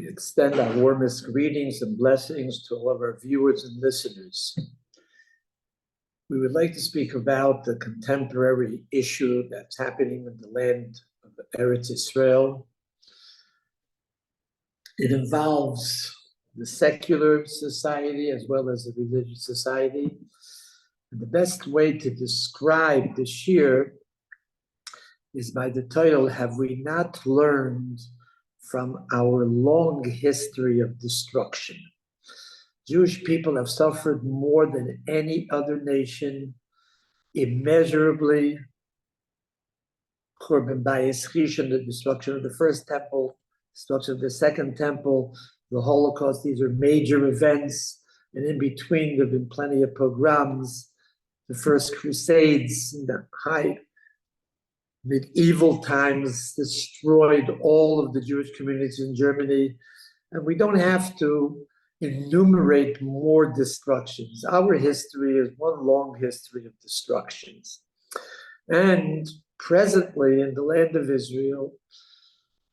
We extend our warmest greetings and blessings to all of our viewers and listeners. We would like to speak about the contemporary issue that's happening in the land of Eretz Israel. It involves the secular society as well as the religious society. And the best way to describe this year is by the title, Have We Not Learned from Our Long History of Destruction? Jewish people have suffered more than any other nation, immeasurably. Churban Bayis Rishon, the destruction of the first temple, destruction of the second temple, the Holocaust. These are major events, and in between there have been plenty of pogroms, the first Crusades, in the high medieval times destroyed all of the Jewish communities in Germany, and we don't have to enumerate more destructions. Our history is one long history of destructions. And presently in the land of Israel,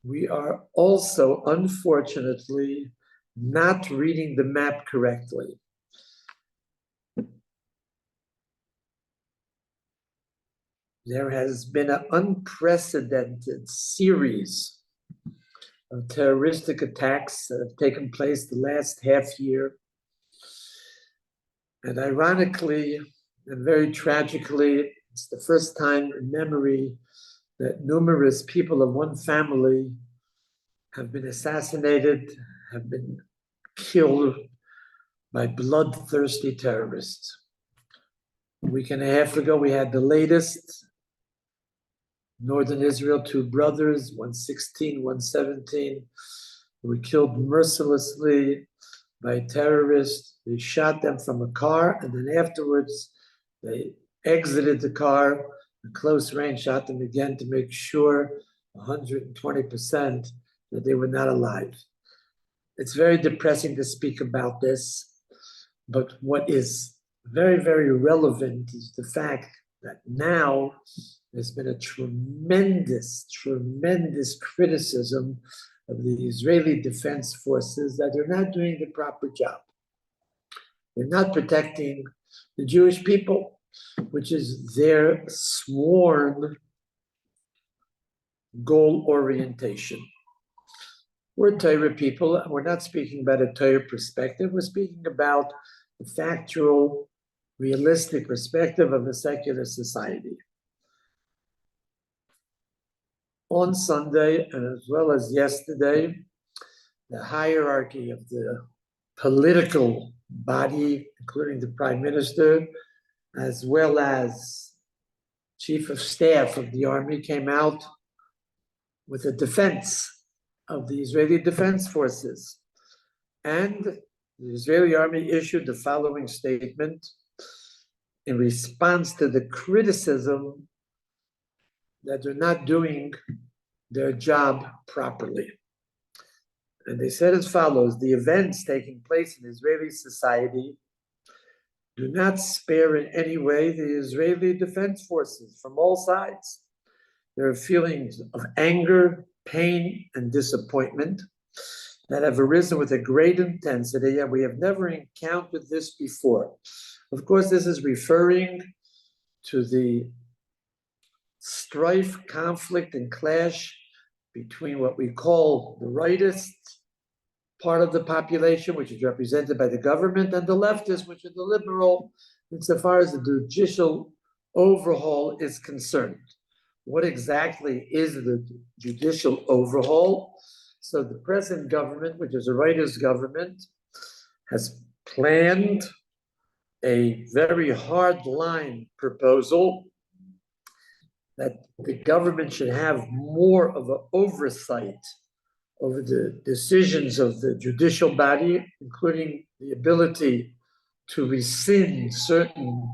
we are also, unfortunately, not reading the map correctly. There has been an unprecedented series of terroristic attacks that have taken place the last half year. And ironically, and very tragically, it's the first time in memory that numerous people of one family have been assassinated, have been killed by bloodthirsty terrorists. A week and a half ago, we had the latest. Northern Israel, two brothers, one 16, one 17, were killed mercilessly by terrorists. They shot them from a car, and then afterwards they exited the car, at close range, shot them again to make sure 120% that they were not alive. It's very depressing to speak about this, but what is very, very relevant is the fact that now there's been a tremendous, tremendous criticism of the Israeli Defense Forces that they're not doing the proper job. They're not protecting the Jewish people, which is their sworn goal orientation. We're Torah people, and we're not speaking about a Torah perspective. We're speaking about the factual, realistic perspective of a secular society. On Sunday, and as well as yesterday, the hierarchy of the political body, including the Prime Minister, as well as Chief of Staff of the Army, came out with a defense of the Israeli Defense Forces. And the Israeli Army issued the following statement in response to the criticism that they're not doing their job properly. And they said as follows: the events taking place in Israeli society do not spare in any way the Israeli Defense Forces from all sides. There are feelings of anger, pain, and disappointment that have arisen with a great intensity, and we have never encountered this before. Of course, this is referring to the strife, conflict, and clash between what we call the rightist part of the population, which is represented by the government, and the leftist, which is the liberal, insofar as the judicial overhaul is concerned. What exactly is the judicial overhaul? So the present government, which is a rightist government, has planned a very hard-line proposal that the government should have more of an oversight over the decisions of the judicial body, including the ability to rescind certain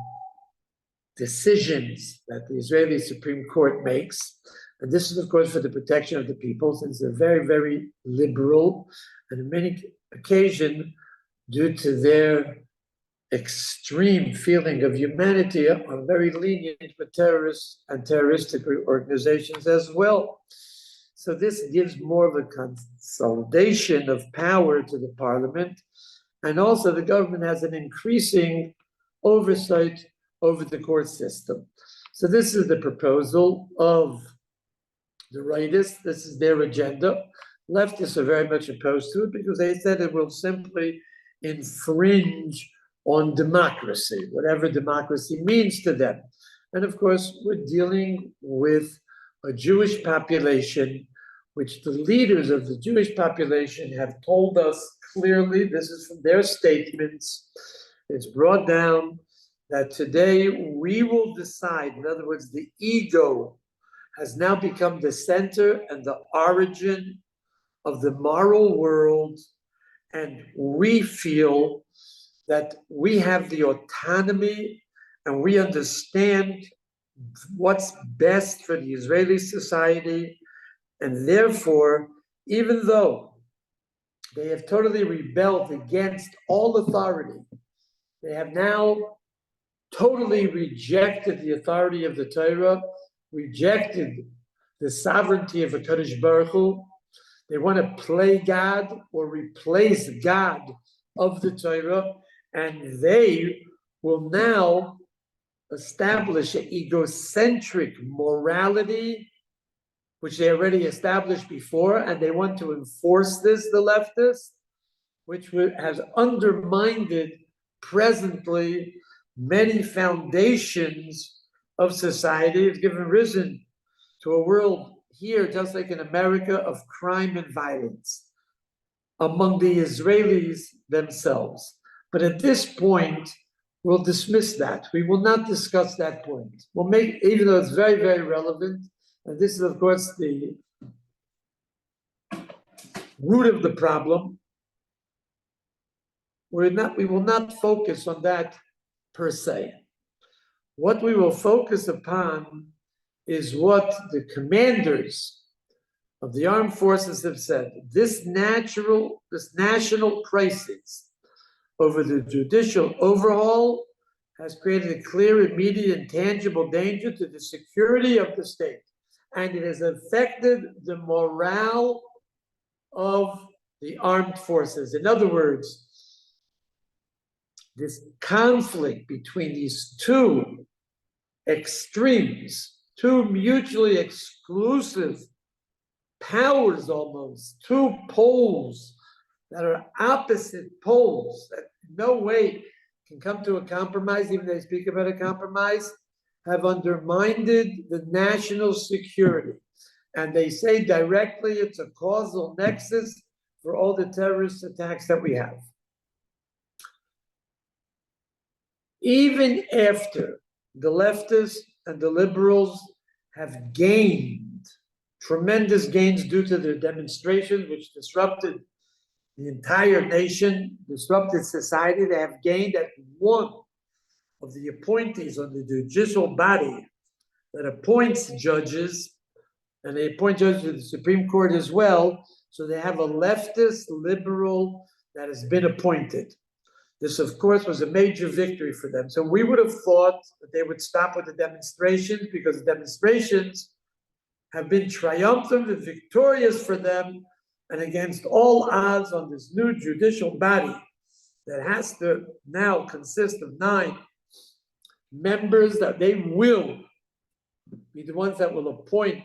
decisions that the Israeli Supreme Court makes. And this is, of course, for the protection of the people, since they're very, very liberal, and on many occasions, due to their extreme feeling of humanity, are very lenient with terrorists and terroristic organizations as well. So this gives more of a consolidation of power to the parliament. And also the government has an increasing oversight over the court system. So this is the proposal of the rightists. This is their agenda. Leftists are very much opposed to it because they said it will simply infringe on democracy, whatever democracy means to them. And of course, we're dealing with a Jewish population, which the leaders of the Jewish population have told us clearly, this is from their statements, it's brought down that today we will decide, in other words, the ego has now become the center and the origin of the moral world, and we feel that we have the autonomy and we understand what's best for the Israeli society, and therefore, even though they have totally rebelled against all authority, they have now totally rejected the authority of the Torah, rejected the sovereignty of HaKadosh Baruch Hu. They want to play God or replace God of the Torah, and they will now establish an egocentric morality, which they already established before, and they want to enforce this, the leftists, which has undermined presently many foundations of society. It's given risen to a world here, just like in America, of crime and violence among the Israelis themselves. But at this point, we'll dismiss that. We will not discuss that point. We'll make, even though it's very, very relevant, and this is, of course, the root of the problem, we will not focus on that per se. What we will focus upon is what the commanders of the armed forces have said. This national crisis over the judicial overhaul has created a clear, immediate, and tangible danger to the security of the state, and it has affected the morale of the armed forces. In other words, this conflict between these two extremes, two mutually exclusive powers almost, two poles that are opposite poles that in no way can come to a compromise, even they speak about a compromise, have undermined the national security. And they say directly it's a causal nexus for all the terrorist attacks that we have. Even after the leftists and the liberals have gained tremendous gains due to their demonstrations, which disrupted the entire nation, disrupted society, they have gained that one of the appointees on the judicial body that appoints judges, and they appoint judges to the Supreme Court as well, so they have a leftist liberal that has been appointed. This, of course, was a major victory for them. So we would have thought that they would stop with the demonstrations, because the demonstrations have been triumphant and victorious for them, and against all odds on this new judicial body that has to now consist of 9 members, that they will be the ones that will appoint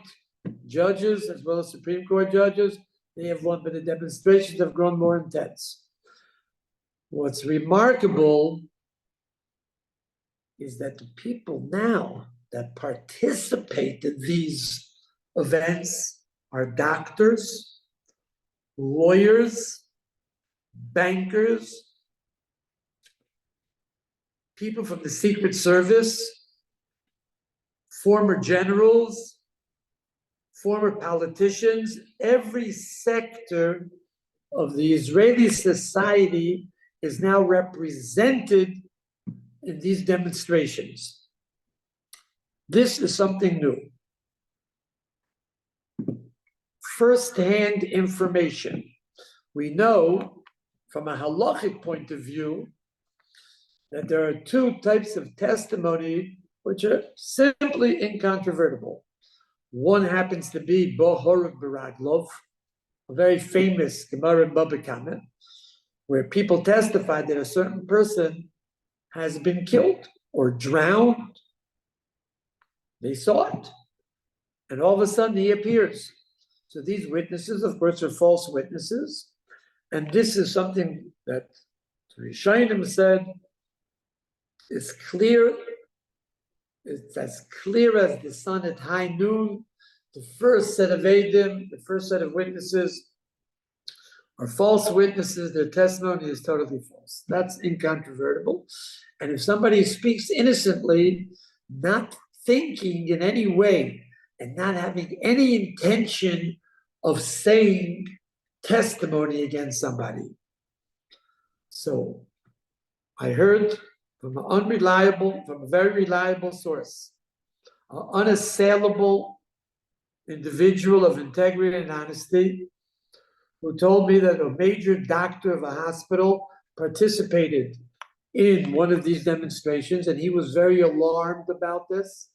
judges as well as Supreme Court judges. They have won, but the demonstrations have grown more intense. What's remarkable is that the people now that participate in these events are doctors, lawyers, bankers, people from the Secret Service, former generals, former politicians. Every sector of the Israeli society is now represented in these demonstrations. This is something new. First-hand information. We know from a halachic point of view that there are 2 types of testimony which are simply incontrovertible. One happens to be Bohorov Baraglov, a very famous Gemara in Baba Kama, where people testify that a certain person has been killed or drowned. They saw it. And all of a sudden he appears. So these witnesses, of course, are false witnesses. And this is something that Rishonim said is clear. It's as clear as the sun at high noon. The first set of Eidim, the first set of witnesses are false witnesses. Their testimony is totally false. That's incontrovertible. And if somebody speaks innocently, not thinking in any way, and not having any intention of saying testimony against somebody. So I heard from a very reliable source, an unassailable individual of integrity and honesty, who told me that a major doctor of a hospital participated in one of these demonstrations, and he was very alarmed about this.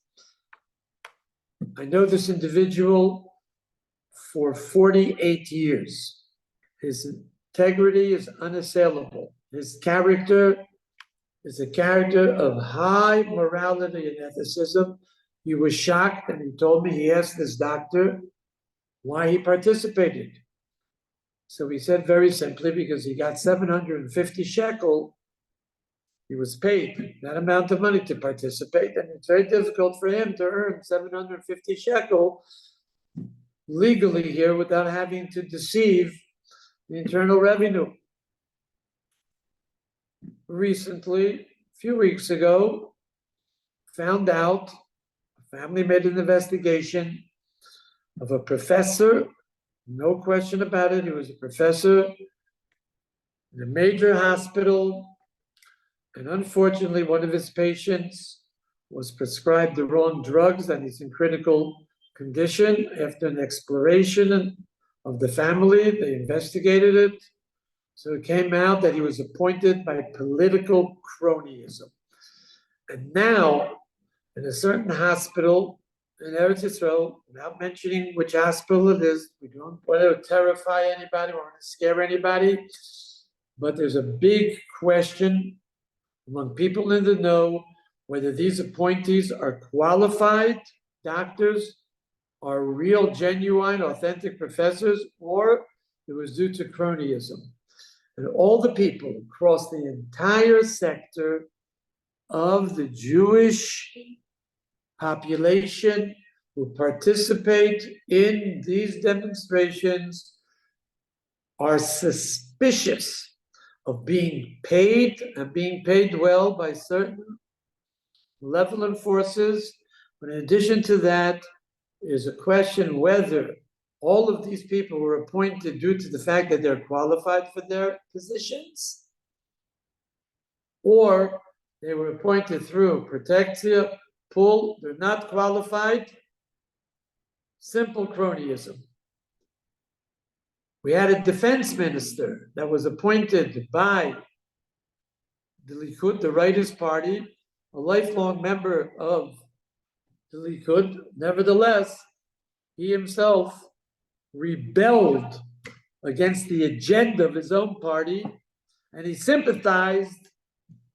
I know this individual for 48 years. His integrity is unassailable. His character is a character of high morality and ethicism. He was shocked, and he told me, he asked this doctor why he participated. So he said very simply, because he got 750 shekel, he was paid that amount of money to participate, and it's very difficult for him to earn 750 shekel legally here without having to deceive the Internal Revenue. Recently, a few weeks ago, found out, a family made an investigation of a professor, no question about it, he was a professor in a major hospital, and unfortunately one of his patients was prescribed the wrong drugs and he's in critical condition. After an exploration of the family, they investigated it. So it came out that he was appointed by political cronyism. And now, in a certain hospital in Eretz Yisrael, without mentioning which hospital it is, we don't want to terrify anybody, we don't want to scare anybody, but there's a big question among people in the know whether these appointees are qualified doctors, are real, genuine, authentic professors, or it was due to cronyism. And all the people across the entire sector of the Jewish population who participate in these demonstrations are suspicious of being paid, and being paid well, by certain malevolent forces. But in addition to that, is a question whether all of these people were appointed due to the fact that they're qualified for their positions, or they were appointed through protectia, pull, they're not qualified, simple cronyism. We had a defense minister that was appointed by the Likud, the Writers' Party, a lifelong member of the Likud. Nevertheless, he himself rebelled against the agenda of his own party, and he sympathized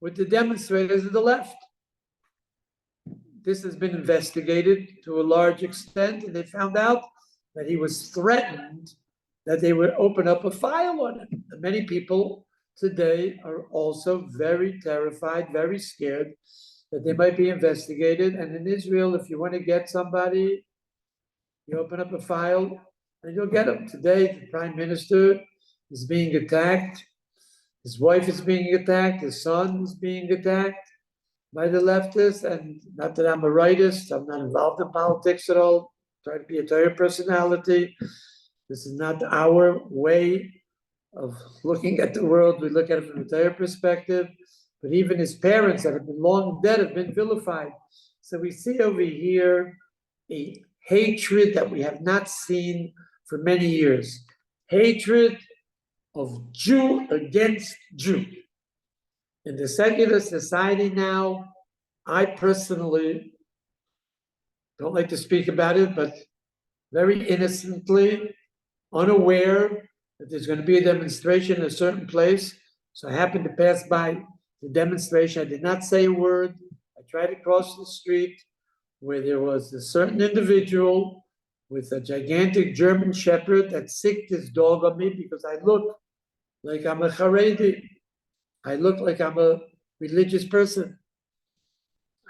with the demonstrators of the left. This has been investigated to a large extent, and they found out that he was threatened that they would open up a file on him. And many people today are also very terrified, very scared that they might be investigated. And in Israel, if you want to get somebody, you open up a file and you'll get them. Today, the prime minister is being attacked. His wife is being attacked. His son is being attacked by the leftists. And not that I'm a rightist, I'm not involved in politics at all. Try to be a Torah personality. This is not our way of looking at the world. We look at it from a Torah perspective. But even his parents that have been long dead have been vilified. So we see over here a hatred that we have not seen for many years. Hatred of Jew against Jew. In the secular society now, I personally don't like to speak about it, but very innocently, unaware that there's going to be a demonstration in a certain place. So I happened to pass by the demonstration. I did not say a word. I tried to cross the street where there was a certain individual with a gigantic German shepherd that sicked his dog on me because I look like I'm a Haredi. I look like I'm a religious person.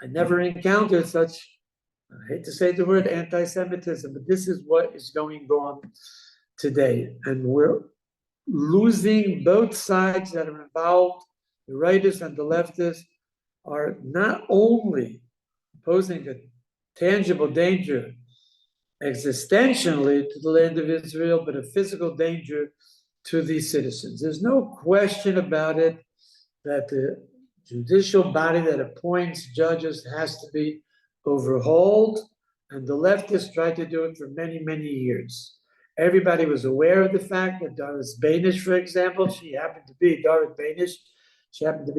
I never encountered such, I hate to say the word, anti-Semitism, but this is what is going on today. And we're losing both sides that are involved. The rightists and the leftists are not only posing a tangible danger existentially to the land of Israel, but a physical danger to these citizens. There's no question about it that the judicial body that appoints judges has to be overhauled, and the leftists tried to do it for many, many years. Everybody was aware of the fact that Doris Beinish, for example, she happened to be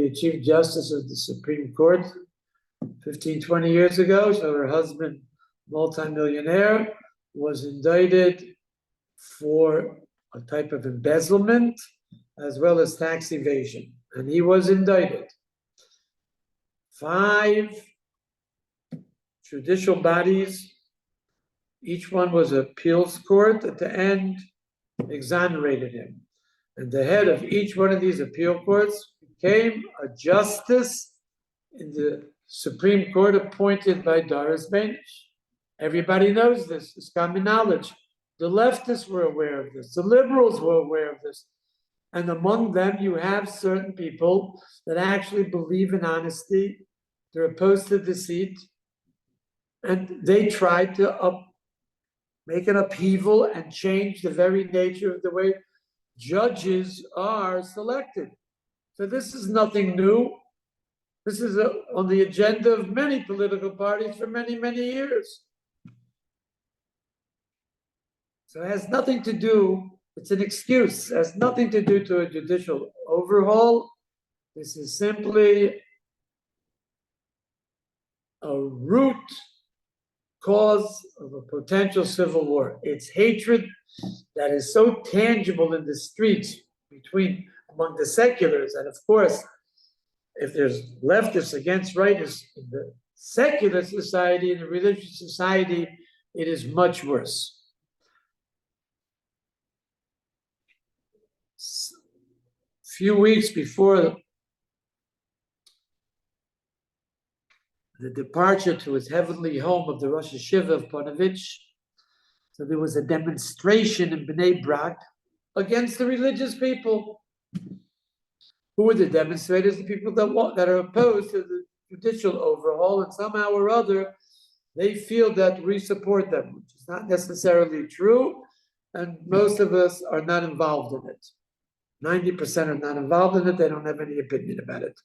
a Chief Justice of the Supreme Court 15, 20 years ago. So her husband, multimillionaire, was indicted for a type of embezzlement as well as tax evasion. And he was indicted. 5 judicial bodies, each one was an appeals court, at the end exonerated him. And the head of each one of these appeal courts became a justice in the Supreme Court appointed by Doris Beinish. Everybody knows this. It's common knowledge. The leftists were aware of this. The liberals were aware of this. And among them, you have certain people that actually believe in honesty. They're opposed to deceit. And they tried to make an upheaval and change the very nature of the way judges are selected. So this is nothing new. This is on the agenda of many political parties for many, many years. So it has nothing to do, it's an excuse, it has nothing to do to a judicial overhaul. This is simply a root cause of a potential civil war. It's hatred that is so tangible in the streets among the seculars. And of course, if there's leftists against rightists in the secular society, in the religious society, it is much worse. A few weeks before the departure to his heavenly home of the Rosh Hashiva of Ponevezh, so there was a demonstration in Bnei Brak against the religious people. Who were the demonstrators? The people that are opposed to the judicial overhaul, and somehow or other, they feel that we support them, which is not necessarily true, and most of us are not involved in it. 90% are not involved in it. They don't have any opinion about it.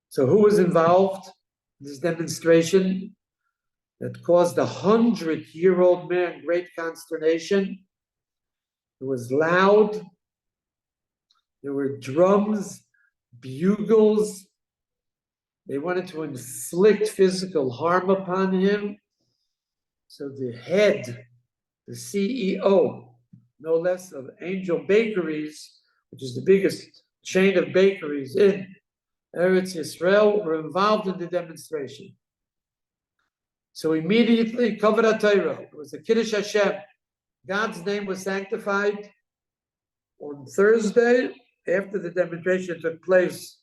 So who was involved in this demonstration that caused a 100-year-old man great consternation? It was loud. There were drums, bugles. They wanted to inflict physical harm upon him. So the head, the CEO, no less, of Angel Bakeries, which is the biggest chain of bakeries in Eretz Yisrael, were involved in the demonstration. So immediately, Kavod HaTorah, it was a Kiddush Hashem. God's name was sanctified on Thursday, after the demonstration took place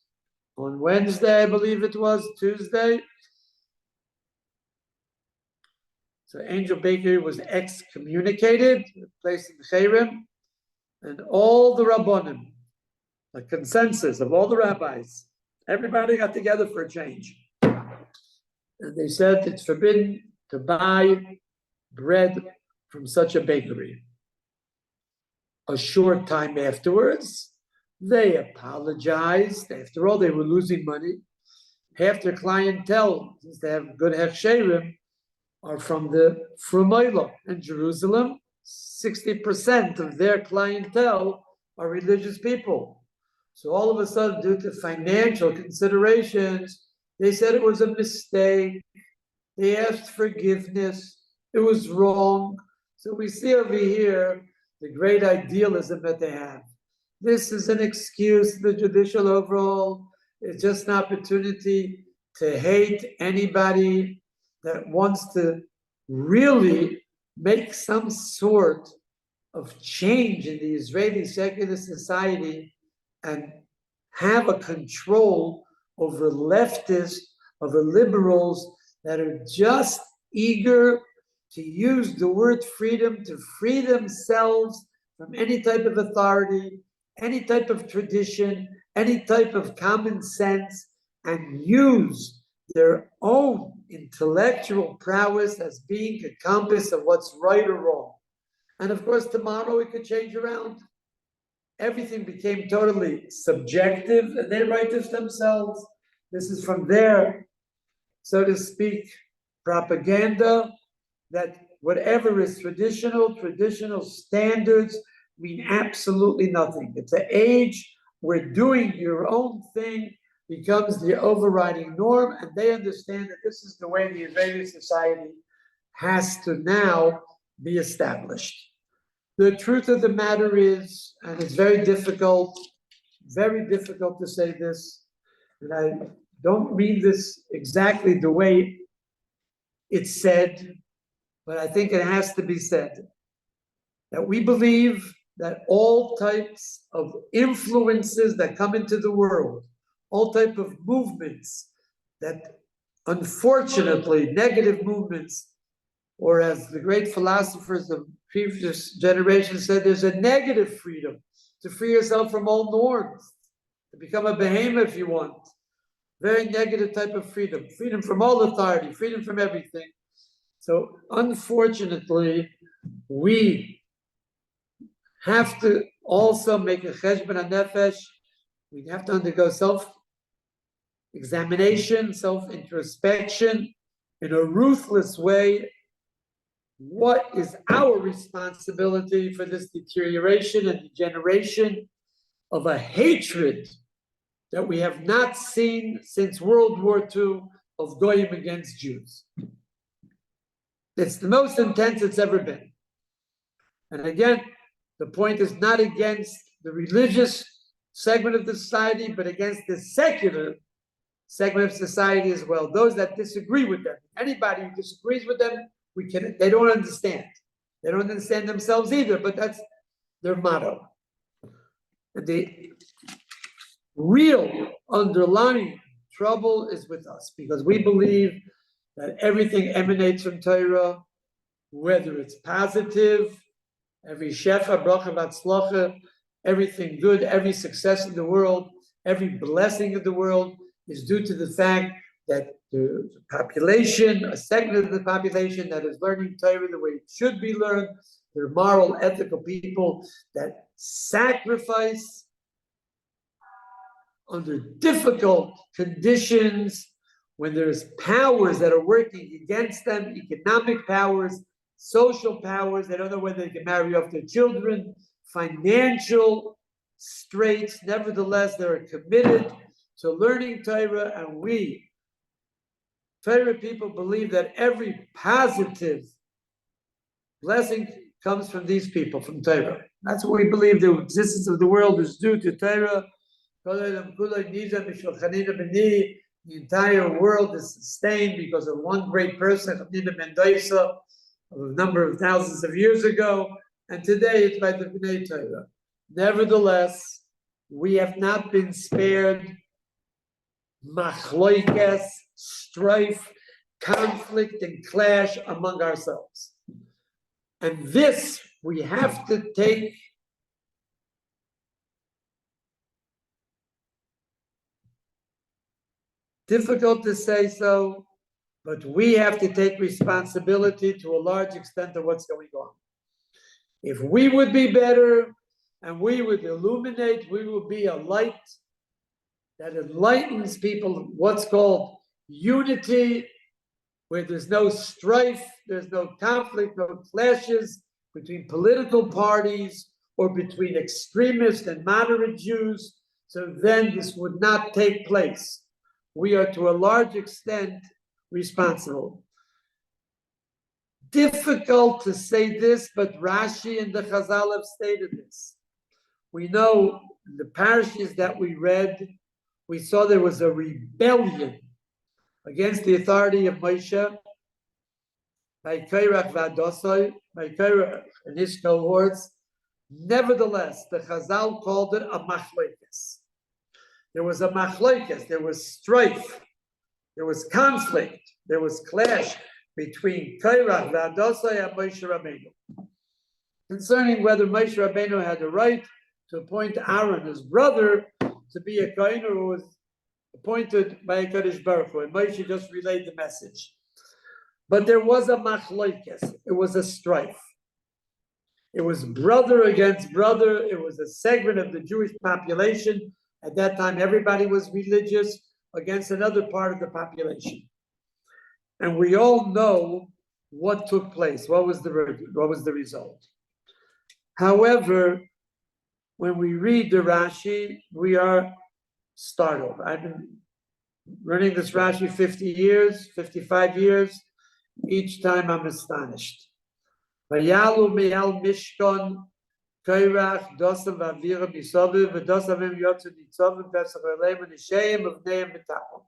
on Wednesday, I believe it was, Tuesday. So Angel Bakery was excommunicated, placed in Cherem, and all the Rabbonim, a consensus of all the rabbis, everybody got together for a change. And they said it's forbidden to buy bread from such a bakery. A short time afterwards, they apologized. After all, they were losing money. Half their clientele, since they have good hechsherim, are from the Frumoilo in Jerusalem. 60% of their clientele are religious people. So all of a sudden, due to financial considerations, they said it was a mistake. They asked forgiveness. It was wrong. So we see over here the great idealism that they have. This is an excuse, the judicial overall. It's just an opportunity to hate anybody that wants to really make some sort of change in the Israeli secular society and have a control over leftists, over liberals that are just eager to use the word freedom to free themselves from any type of authority, any type of tradition, any type of common sense, and use their own intellectual prowess as being a compass of what's right or wrong. And of course, tomorrow it could change around. Everything became totally subjective, and they write this themselves. This is from their, so to speak, propaganda, that whatever is traditional standards mean absolutely nothing. It's an age where doing your own thing becomes the overriding norm, and they understand that this is the way the Israeli society has to now be established. The truth of the matter is, and it's very difficult to say this, and I don't mean this exactly the way it's said, but I think it has to be said, that we believe that all types of influences that come into the world, all type of movements that unfortunately, negative movements, or as the great philosophers of previous generations said, there's a negative freedom to free yourself from all norms, to become a behemoth if you want. Very negative type of freedom, freedom from all authority, freedom from everything. So unfortunately, we have to also make a cheshbon hanefesh. We have to undergo self-examination, self-introspection in a ruthless way. What is our responsibility for this deterioration and degeneration of a hatred that we have not seen since World War II of Goyim against Jews? It's the most intense it's ever been. And again, the point is not against the religious segment of the society, but against the secular segment of society as well. Those that disagree with them. Anybody who disagrees with them, they don't understand. They don't understand themselves either, but that's their motto. And the real underlying trouble is with us, because we believe that everything emanates from Torah, whether it's positive, every shefa, bracha, v'atzlacha, everything good, every success in the world, every blessing in the world is due to the fact that the population, a segment of the population that is learning Torah the way it should be learned, they're moral, ethical people that sacrifice under difficult conditions, when there's powers that are working against them, economic powers, social powers, they don't know whether they can marry off their children, financial straits, nevertheless, they're committed to learning Torah, and we, Torah people, believe that every positive blessing comes from these people, from Torah. That's what we believe. The existence of the world is due to Torah. The entire world is sustained because of one great person, Nina Mendoza, of a number of thousands of years ago, and today it's by the Bnei Torah. Nevertheless, we have not been spared machloikes, strife, conflict, and clash among ourselves. And this we have to take difficult to say so, but we have to take responsibility to a large extent of what's going on. If we would be better and we would illuminate, we would be a light that enlightens people, what's called unity, where there's no strife, there's no conflict, no clashes between political parties or between extremist and moderate Jews. So then this would not take place. We are to a large extent responsible. difficult to say this, but Rashi and the Chazal have stated this. We know in the parashas that we read, we saw there was a rebellion against the authority of Moshe by Korach Vadosai, by Korach and his cohorts. Nevertheless, the Chazal called it a machlokes. There was a machlokes, there was strife, there was conflict, there was clash between Korach Vadosai and Moshe Rabbeinu concerning whether Moshe Rabbeinu had the right to appoint Aaron, his brother, to be a Kohen who was appointed by HaKadosh Baruch Hu, and Moshe just relayed the message. But there was a machlokes, it was a strife. It was brother against brother, it was a segment of the Jewish population. At that time, everybody was religious against another part of the population. And we all know what took place, what was the result. However, when we read the Rashi, we are startled. I've been running this Rashi 50 years, 55 years. Each time I'm astonished. Vayalu meyal mishkan Korach dosav avira misaviv v'dosavim yotzu nitzavim pesach aleim v'nisheim v'neim v'tachon.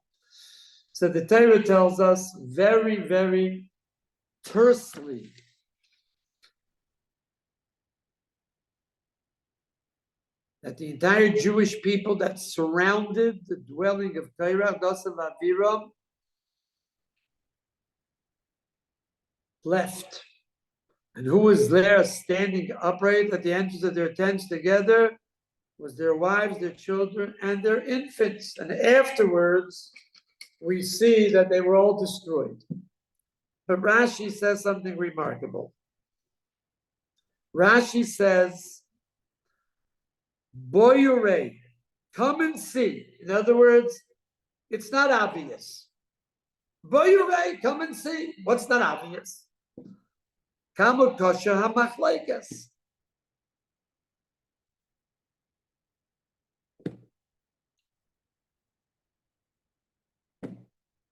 So the Torah tells us very, very tersely that the entire Jewish people that surrounded the dwelling of Korach dosav avira left. And who was there standing upright at the entrance of their tents together was their wives, their children, and their infants. And afterwards, we see that they were all destroyed. But Rashi says something remarkable. Rashi says, Boyurei, come and see. In other words, it's not obvious. Boyurei, come and see. What's not obvious? Kamut kosher hamachlekes.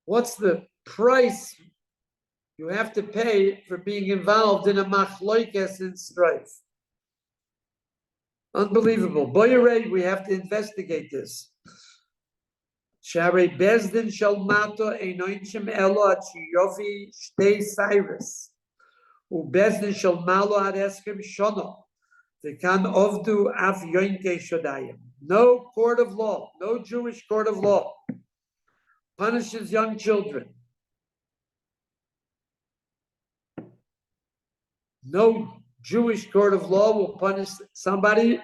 What's the price you have to pay for being involved in a machlokes and strife? Unbelievable. Boyarei, we have to investigate this. Sharei bezdin shalmato einoinchim elo achiyovi shtei cyrus. Ubezdin shalmalo adeskim shono. Tekan ovdu af yoinke shodayim. No court of law, no Jewish court of law punishes young children. No Jewish court of law will punish somebody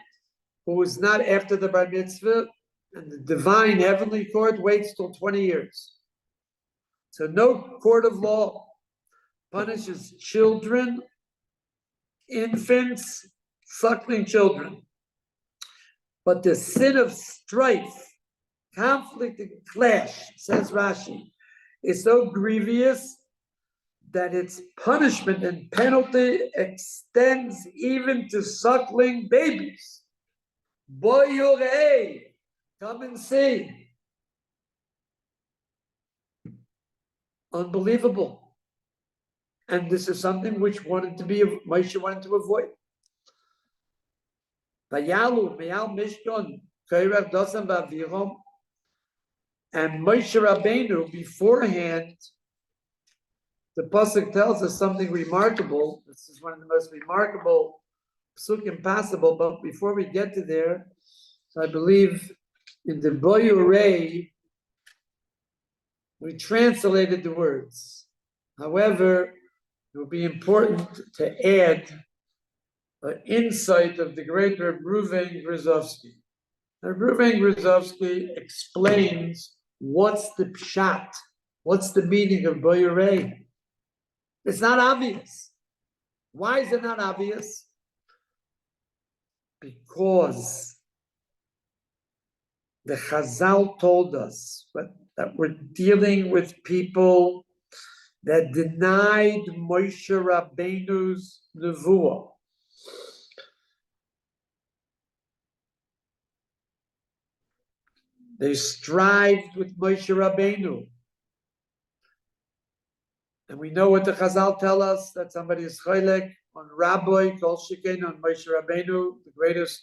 who is not after the bar mitzvah, and the divine heavenly court waits till 20 years. So no court of law punishes children, infants, suckling children. But the sin of strife, conflict and clash, says Rashi, is so grievous that its punishment and penalty extends even to suckling babies. Boy, Yorei, come and see. Unbelievable. And this is something which Moshe wanted to avoid. Vayalu meyal mishkan Korach dosav aviram. And Moshe Rabbeinu, beforehand, the pasuk tells us something remarkable. This is one of the most remarkable psukim possible. But before we get to there, so I believe in the Boyurei, we translated the words. However, it would be important to add an insight of the great Reb Reuven Grozovsky. Reb Reuven Grozovsky explains what's the pshat, what's the meaning of Boyurei. It's not obvious. Why is it not obvious? Because the Chazal told us that we're dealing with people that denied Moshe Rabbeinu's nevuah. They strived with Moshe Rabbeinu. And we know what the Chazal tell us, that somebody is Chaylek on Rabbi, Kol Sheken, on Moshe Rabbeinu, the greatest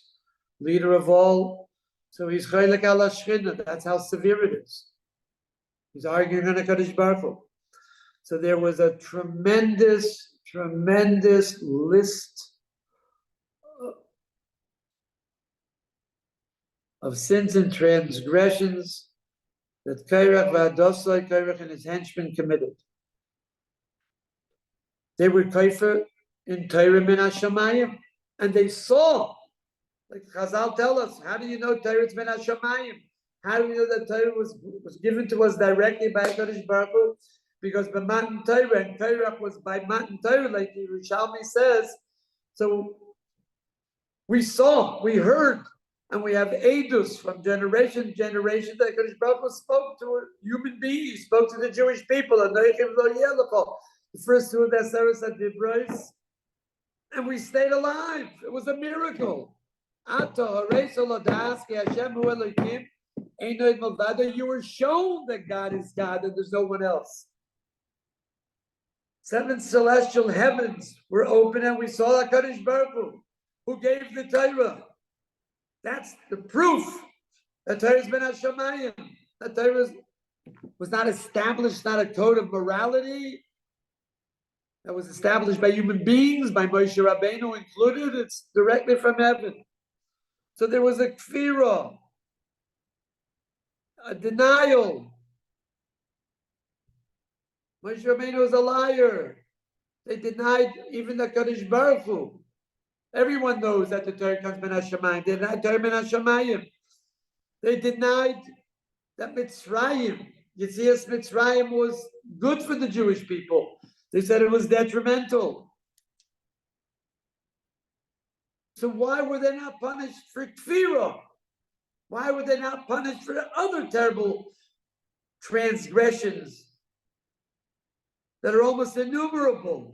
leader of all. So he's Chaylek ala Shechina. That's how severe it is. He's arguing on HaKadosh Baruch Hu. So there was a tremendous list of sins and transgressions that Kairach v'Adosai, Kairach and his henchmen committed. They were kaifer in Torah min hashamayim, and they saw, like Chazal tell us, how do you know Torah is min hashamayim? How do we know that Torah was given to us directly by HaKadosh Baruch Hu? Because by Matan Torah, and Kairach was by Matan Torah, like the Yerushalmi says. So we saw, we heard, and we have edus from generation to generation that HaKadosh Baruch Hu spoke to human beings, he spoke to the Jewish people, the first two of the Aseres HaDibros, and we stayed alive. It was a miracle. You were shown that God is God and there's no one else. 7 celestial heavens were open and we saw HaKadosh Baruch Hu, who gave the Torah. That's the proof that Torah has been Hashemayim. That Torah was not established, not a code of morality that was established by human beings, by Moshe Rabbeinu included. It's directly from heaven. So there was a kfirah, a denial. Moshe Rabbeinu was a liar. They denied even the Kadosh Baruch Hu. Everyone knows that the Torah comes min hashamayim. They denied Torah min hashamayim. They denied that Mitzrayim, Yetzias Mitzrayim, was good for the Jewish people. They said it was detrimental. So why were they not punished for kfirah? Why were they not punished for other terrible transgressions that are almost innumerable?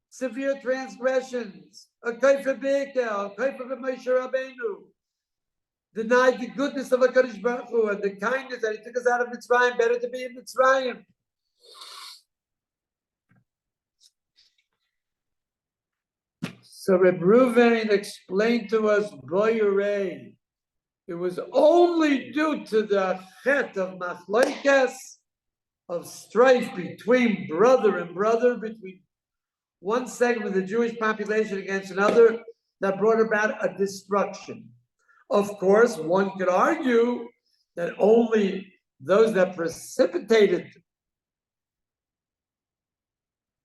Severe transgressions, a kaifa b'ekel, a kaifa b'Moshe Rabbeinu, denied the goodness of HaKadosh Baruch Hu and the kindness that he took us out of Mitzrayim, better to be in Mitzrayim. So Reb Ruvain explained to us, Boyurei, it was only due to the chet of machlokes, of strife between brother and brother, between one segment of the Jewish population against another, that brought about a destruction. Of course, one could argue that only those that precipitated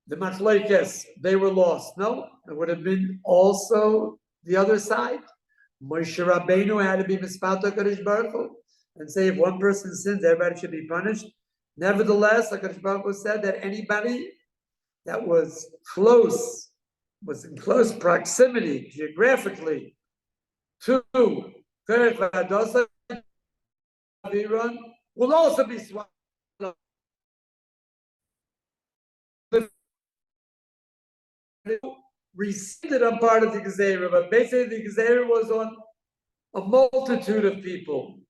the machlokes, they were lost. No, it would have been also the other side. Moshe Rabbeinu had to be mispalto HaKadosh Baruch Hu and say if one person sins, everybody should be punished. Nevertheless, HaKadosh Baruch Hu said that anybody that was in close proximity geographically to Kerech V'Adosa will also be swallowed. Rescinded on part of the Gezerah, but basically the Gezerah was on a multitude of people.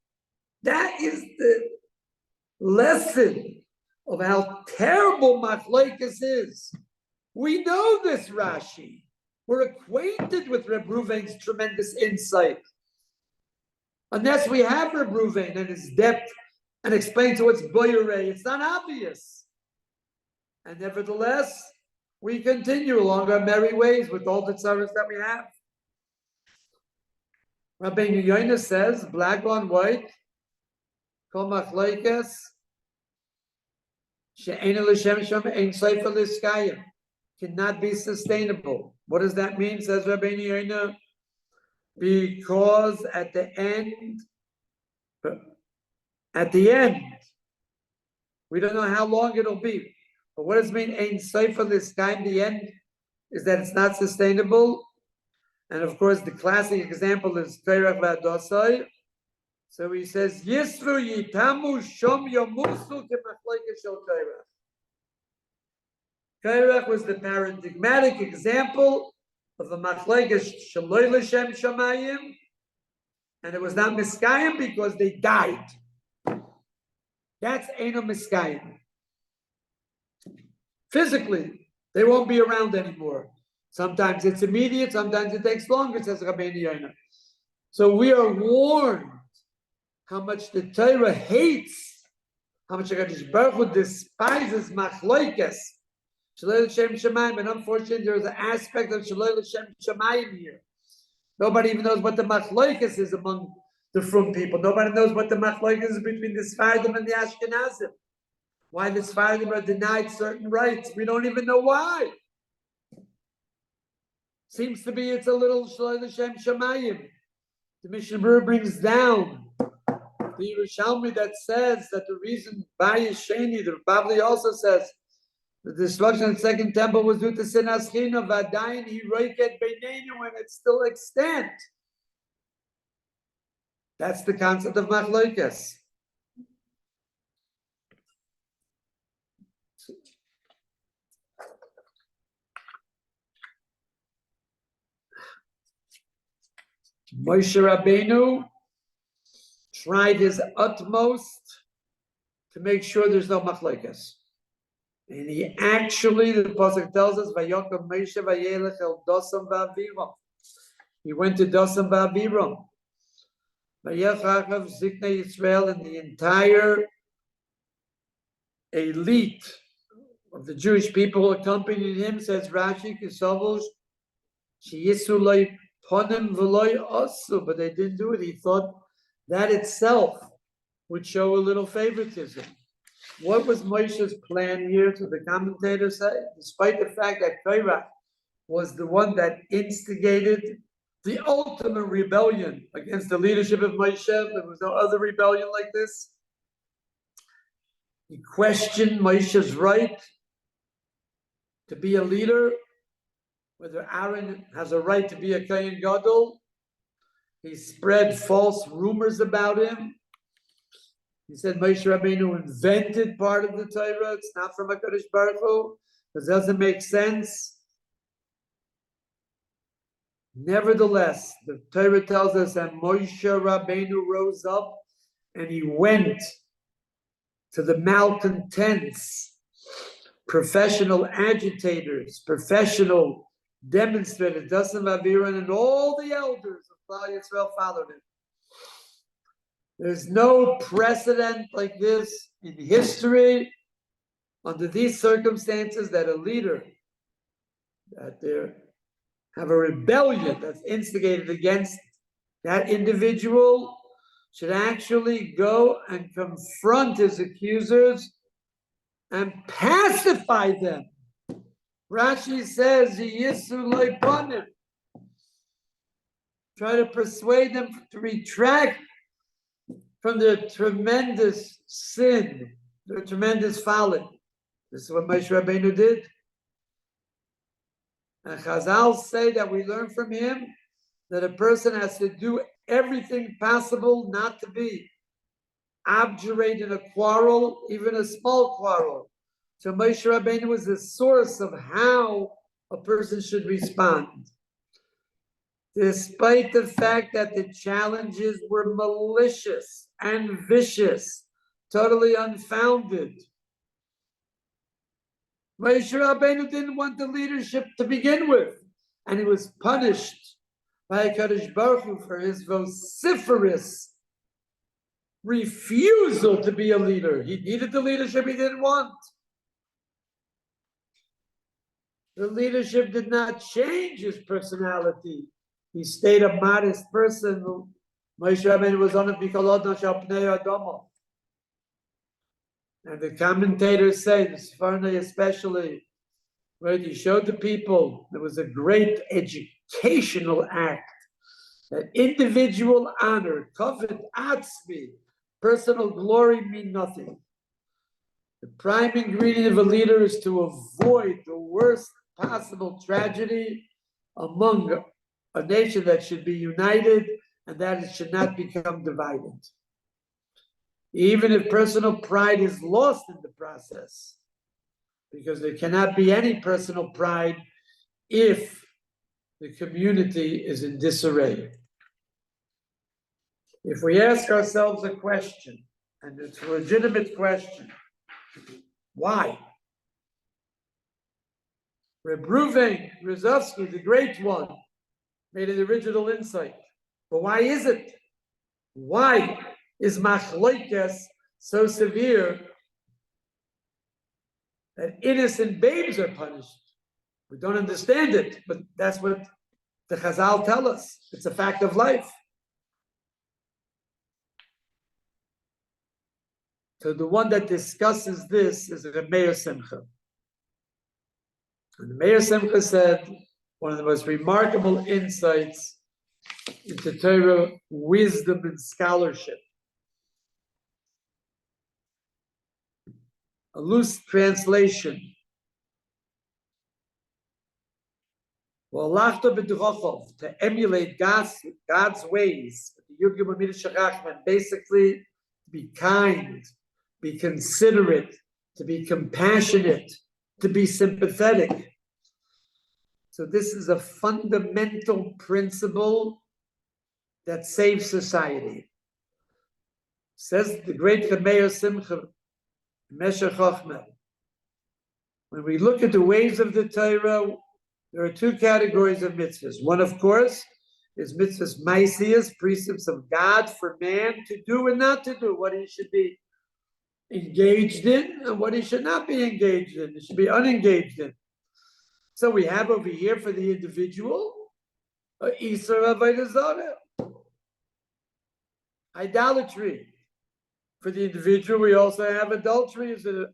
That is the lesson of how terrible machlokes is. We know this Rashi. We're acquainted with Reb Ruvain's tremendous insight. Unless we have Reb Ruvain and his depth and explain to us Boyurei, it's not obvious. And nevertheless, we continue along our merry ways with all the tzaras that we have. Rabbeinu Yonah says, black on white, kol machlokes, she'ein l'shem sham ein sofer l'skayim, cannot be sustainable. What does that mean, says Rabbeinu Yonah? Because at the end, we don't know how long it'll be. But what does it mean, ein sofer l'skayim? The end is that it's not sustainable. And of course, the classic example is Kerech V'Adosai. So he says, Yisru yitamu shom yomusu k'machlokes shel Kerech. Kerech was the paradigmatic example of the machlokes sheloi l'shem shamayim, and it was not miskayim because they died. That's eino miskayim. physically. They won't be around anymore. Sometimes it's immediate, sometimes it takes longer, says Rabbeinu Yonah. So we are warned how much the Torah hates, how much HaKadosh Baruch Hu despises machloikes, Shalei L'Shem Shemayim, and unfortunately there is an aspect of Shalei L'Shem Shemayim here. Nobody even knows what the machloikes is among the Frum people. Nobody knows what the machloikes is between the Sfardim and the Ashkenazim. Why the Sfardim are denied certain rights. We don't even know why. Seems to be it's a little Shalei L'Shem Shemayim. The Mishnah Berurah brings down the Yerushalmi that says that the reason Bayis Sheni, the Bavli also says, the destruction of the second temple was due to Sinas China, Vadayin Hiroiket Beinenu, when it's still extant. That's the concept of Machloikes. Moshe Rabbeinu tried his utmost to make sure there's no machlokes. And he actually, the Pasuk tells us, Vayokam Moshe vayelech el Dosam v'Aviram. He went to Dosam v'Aviram. Vayechachav Ziknei Yisrael, and the entire elite of the Jewish people who accompanied him, says Rashi, Kisavos, Sheyisu loy ponim v'loy asu, but they didn't do it. He thought that itself would show a little favoritism. What was Moshe's plan here? To the commentators say, despite the fact that Korach was the one that instigated the ultimate rebellion against the leadership of Moshe, there was no other rebellion like this. He questioned Moshe's right to be a leader, whether Aaron has a right to be a Kohen Gadol. He spread false rumors about him. He said Moshe Rabbeinu invented part of the Torah. It's not from HaKadosh Baruch Hu. It doesn't make sense. Nevertheless, the Torah tells us that Moshe Rabbeinu rose up and he went to the malcontents, professional agitators, professional demonstrators, Dasan Aviran, and all the elders of Klal Yisrael followed him. There's no precedent like this in history under these circumstances that a leader, that there have a rebellion that's instigated against that individual, should actually go and confront his accusers and pacify them. Rashi says, Yisu loy ponim. Try to persuade them to retract from their tremendous sin, their tremendous folly. This is what Moshe Rabbeinu did. And Chazal say that we learn from him that a person has to do everything possible not to be obdurate in a quarrel, even a small quarrel. So Moshe Rabbeinu was the source of how a person should respond. Despite the fact that the challenges were malicious and vicious, totally unfounded, Moshe Rabbeinu didn't want the leadership to begin with, and he was punished by HaKadosh Baruch Hu for his vociferous refusal to be a leader. He needed the leadership he didn't want. The leadership did not change his personality. He stayed a modest person. Moshe Rabbeinu was on a bikolot nashal pnei adama. And the commentators say, the Sfarnai especially, where he showed the people there was a great educational act, that individual honor, kavod atzmi, personal glory mean nothing. The prime ingredient of a leader is to avoid the worst possible tragedy among a nation that should be united and that it should not become divided. Even if personal pride is lost in the process, because there cannot be any personal pride if the community is in disarray. If we ask ourselves a question, and it's a legitimate question, why? Reb Ruven Rozovsky, the great one, made an original insight. But why is it? Why is machloikes so severe that innocent babes are punished? We don't understand it, but that's what the Chazal tell us. It's a fact of life. So the one that discusses this is the Meir Simcha. And the Meir Simcha said one of the most remarkable insights into Torah wisdom and scholarship. A loose translation. To emulate God's ways, basically to be kind, be considerate, to be compassionate, to be sympathetic. So this is a fundamental principle that saves society. Says the great Meir Simcha, Meshech Chochmah. When we look at the ways of the Torah, there are two categories of mitzvahs. One, of course, is mitzvahs maasiyos, precepts of God for man to do and not to do, what he should be engaged in and what he should not be engaged in. He should be unengaged in. So we have over here for the individual, Isur Avodah Zarah, idolatry. For the individual, we also have adultery as a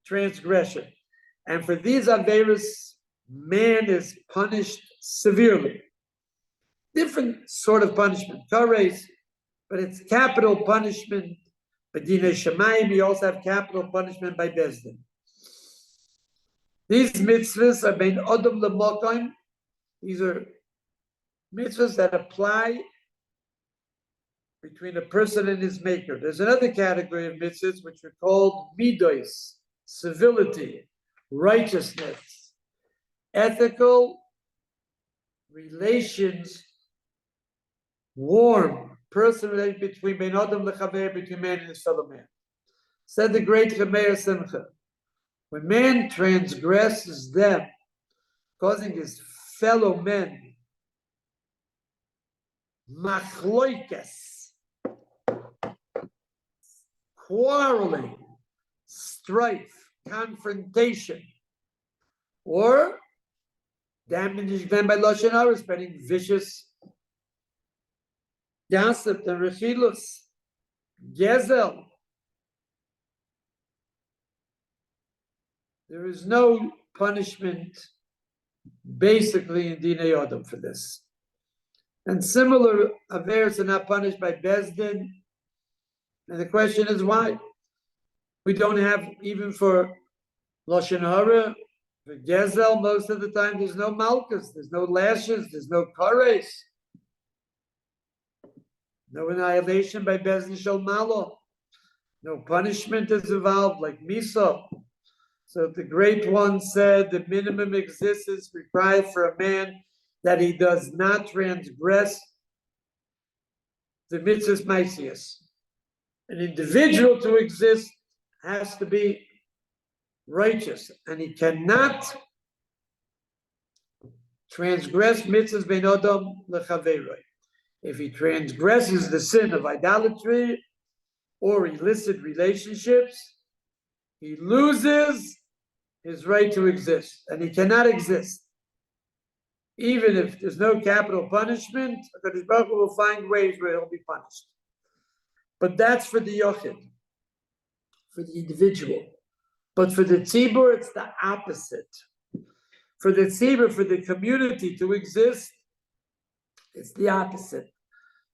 transgression. And for these averos, man is punished severely. Different sort of punishment, kares, but it's capital punishment. B'dinei Shemayim, we also have capital punishment by Bezdin. These mitzvahs are bein Adam l'Mokaim. These are mitzvahs that apply between a person and his maker. There's another category of mitzvahs which are called midos, civility, righteousness, ethical relations, warm, personal relations between bein Adam l'Chaver, between man and his fellow man. Said the great Meir Simcha, when man transgresses them, causing his fellow men machloikes, quarreling, strife, confrontation, or damaging them by lashon hara, spreading vicious gossip and rechilus, gezel. There is no punishment, basically, in Dinei Adam for this. And similar affairs are not punished by Bezdin. And the question is why? We don't have, even for lashon hara, for gezel, most of the time there's no malchus, there's no lashes, there's no kares. No annihilation by Bezdin Shel Malo. No punishment is involved like Misa. So the great one said the minimum existence required for a man that he does not transgress the mitzvahs maasiyos. An individual to exist has to be righteous, and he cannot transgress mitzvahs bein Adam l'Chaveroi. If he transgresses the sin of idolatry or illicit relationships, he loses his right to exist, and he cannot exist. Even if there's no capital punishment, HaKadosh Baruch Hu will find ways where he'll be punished. But that's for the yochid, for the individual. But for the tzibur, it's the opposite. For the tzibur, for the community to exist, it's the opposite.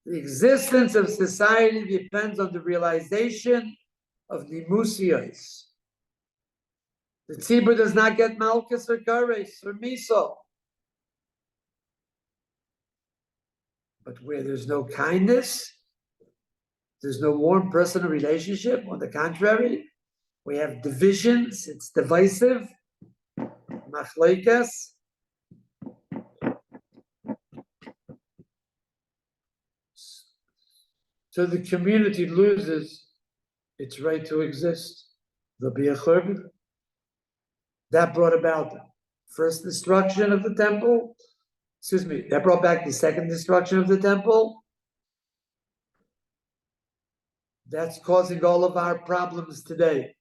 The existence of society depends on the realization of nimusiyos. The tzibur does not get malchus or kares or miso. But where there's no kindness, there's no warm personal relationship. On the contrary, we have divisions. It's divisive. Machlokas. So the community loses its right to exist. There'll be a churban. That brought about first destruction of the temple. Excuse me, that brought back the second destruction of the temple. That's causing all of our problems today.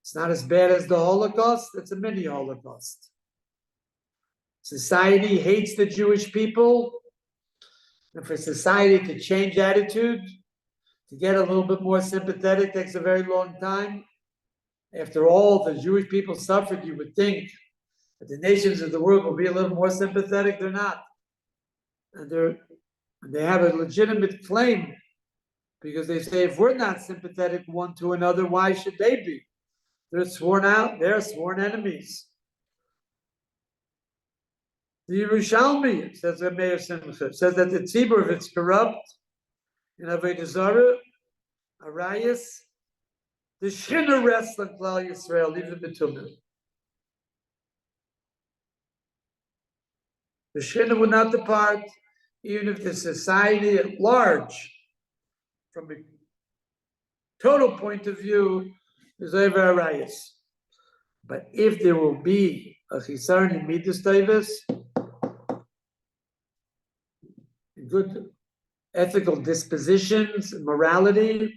It's not as bad as the Holocaust, it's a mini Holocaust. Society hates the Jewish people, and for society to change attitude, to get a little bit more sympathetic, takes a very long time. After all the Jewish people suffered, you would think that the nations of the world will be a little more sympathetic. They're not. And they have a legitimate claim, because they say, if we're not sympathetic one to another, why should they be? They're sworn out, they're sworn enemies. The Yerushalmi, says the Meir Simcha, says that the tzibur, if it's corrupt, in Avodah Zarah, Arayas, the Shechina rests on Klal Yisrael, even Betumim. The Shechina would not depart, even if the society at large, from a total point of view, is over Arayas. But if there will be a Chisaron in Midas Taivis, good ethical dispositions, morality,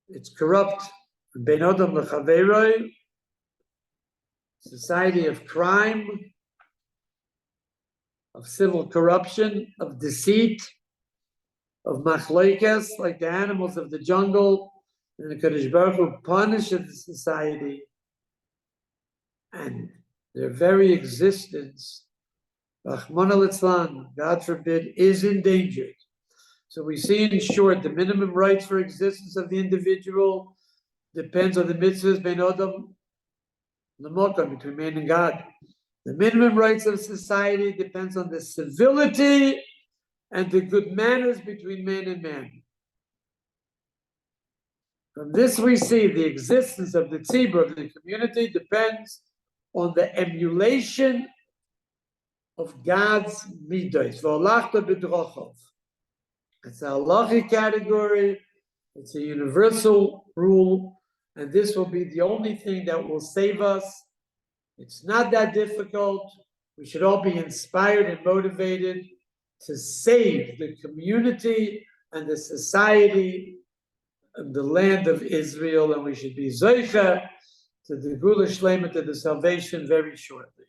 it's corrupt. Ben Adam Lechaveroi, society of crime, of civil corruption, of deceit, of machlokes, like the animals of the jungle, and the Kadosh Baruch Hu punishes the society, and their very existence, Rachmana litzlan, God forbid, is endangered. So we see, in short, the minimum rights for existence of the individual depends on the mitzvahs ben Adam l'mokom, between man and God. The minimum rights of society depends on the civility and the good manners between man and man. From this we see the existence of the tzibur, of the community, depends on the emulation of God's midos. V'olachta b'drachov. It's a halachic category, it's a universal rule, and this will be the only thing that will save us. It's not that difficult. We should all be inspired and motivated to save the community and the society and the land of Israel, and we should be zoicha to the Gula Shlema, to the salvation, very shortly.